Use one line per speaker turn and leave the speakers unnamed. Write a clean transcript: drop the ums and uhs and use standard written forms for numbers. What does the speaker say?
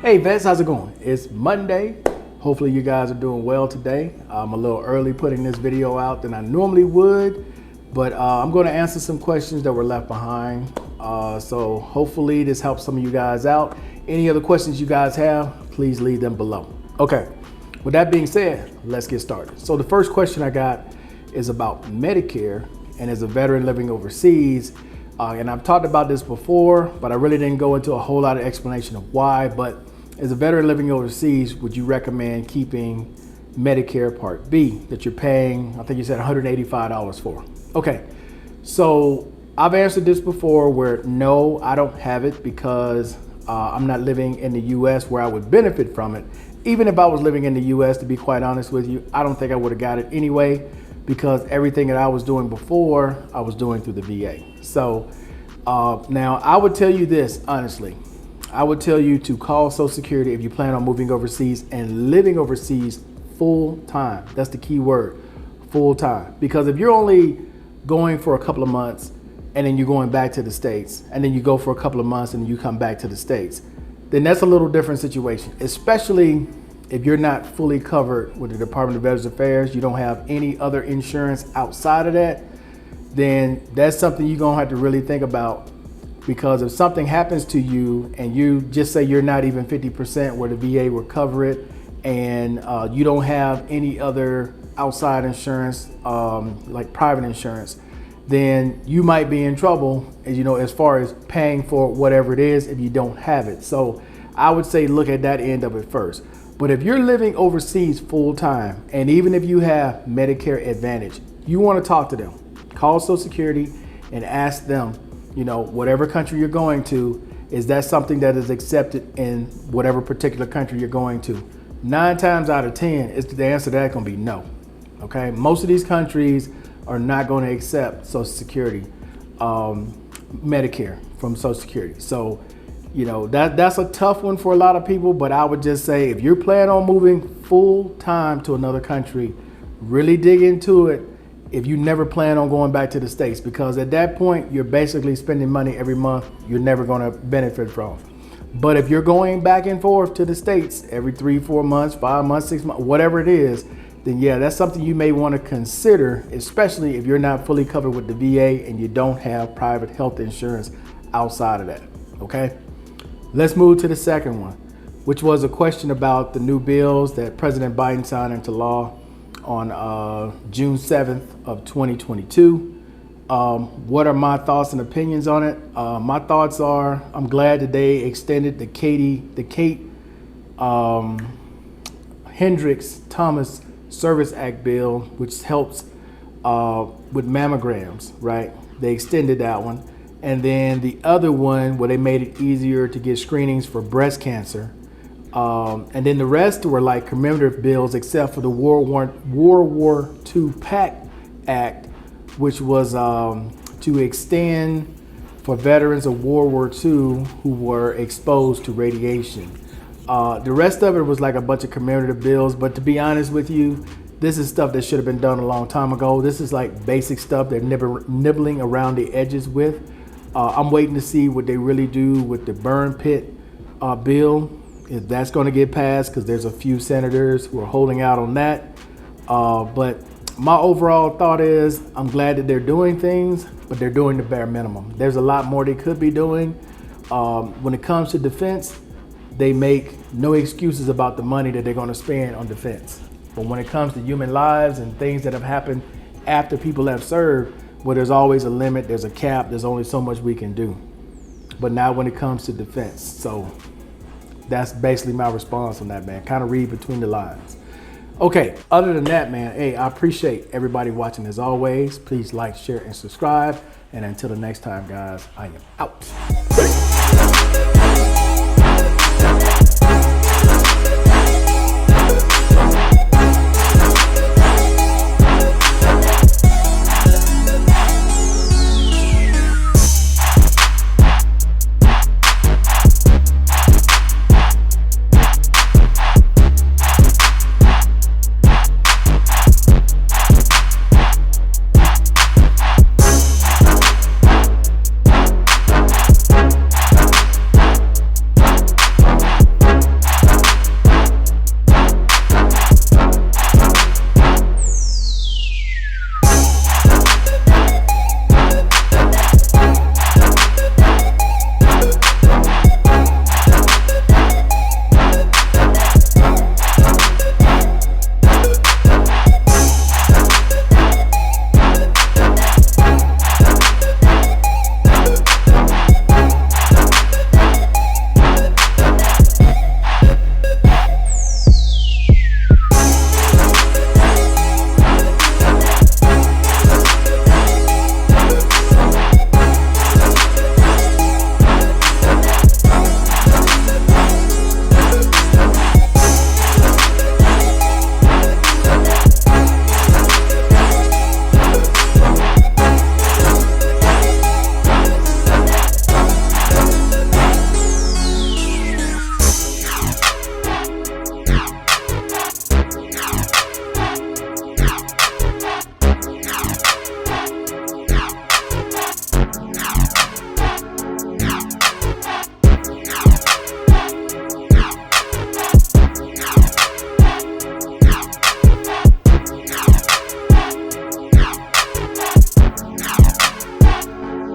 Hey vets, how's it going? It's Monday. Hopefully you guys are doing well today. I'm a little early putting this video out than I normally would, but I'm going to answer some questions that were left behind. So hopefully this helps some of you guys out. Any other questions you guys have, please leave them below. Okay, with that being said, let's get started. So the first question I got is about Medicare, and as a veteran living overseas, and I've talked about this before, but I really didn't go into a whole lot of explanation of why. But as a veteran living overseas, would you recommend keeping Medicare Part B that you're paying, I think you said $185 for? Okay, so I've answered this before where no, I don't have it because I'm not living in the US where I would benefit from it. Even if I was living in the US, to be quite honest with you, I don't think I would have got it anyway, because everything that I was doing before, I was doing through the VA. So now I would tell you this, honestly, I would tell you to call Social Security if you plan on moving overseas and living overseas full time. That's the key word, full time. Because if you're only going for a couple of months and then you're going back to the States, and then you go for a couple of months and you come back to the States, then that's a little different situation, especially if you're not fully covered with the Department of Veterans Affairs, you don't have any other insurance outside of that, then that's something you're gonna have to really think about. Because if something happens to you and you just say you're not even 50% where the VA will cover it, and you don't have any other outside insurance, like private insurance, then you might be in trouble, as far as paying for whatever it is if you don't have it. So I would say look at that end of it first. But if you're living overseas full time, and even if you have Medicare Advantage, you want to talk to them. Call Social Security and ask them, whatever country you're going to, is that something that is accepted in whatever particular country you're going to? 9 times out of 10, is the answer to that going to be no. Okay, most of these countries are not going to accept Social Security, Medicare from Social Security. So that's a tough one for a lot of people, but I would just say if you're planning on moving full time to another country, really dig into it if you never plan on going back to the States, because at that point you're basically spending money every month you're never going to benefit from. But if you're going back and forth to the States every 3-4 months, 5 months, 6 months, whatever it is, then yeah, that's something you may want to consider, especially if you're not fully covered with the VA and you don't have private health insurance outside of that. Okay, let's move to the second one, which was a question about the new bills that President Biden signed into law on June 7th of 2022. What are my thoughts and opinions on it? My thoughts are, I'm glad that they extended the Kate Hendricks Thomas Service Act bill, which helps with mammograms, right? They extended that one. And then the other one where they made it easier to get screenings for breast cancer. And then the rest were like commemorative bills, except for the World War II PACT Act, which was to extend for veterans of World War II who were exposed to radiation. The rest of it was like a bunch of commemorative bills, but to be honest with you, this is stuff that should have been done a long time ago. This is like basic stuff they're nibbling around the edges with. I'm waiting to see what they really do with the burn pit bill, if that's going to get passed, because there's a few senators who are holding out on that. But my overall thought is I'm glad that they're doing things, but they're doing the bare minimum. There's a lot more they could be doing. When it comes to defense, they make no excuses about the money that they're going to spend on defense. But when it comes to human lives and things that have happened after people have served, well, there's always a limit, there's a cap, there's only so much we can do. But not when it comes to defense. So that's basically my response on that, man. Kind of read between the lines. Okay, other than that, man, hey, I appreciate everybody watching as always. Please like, share, and subscribe. And until the next time, guys, I am out.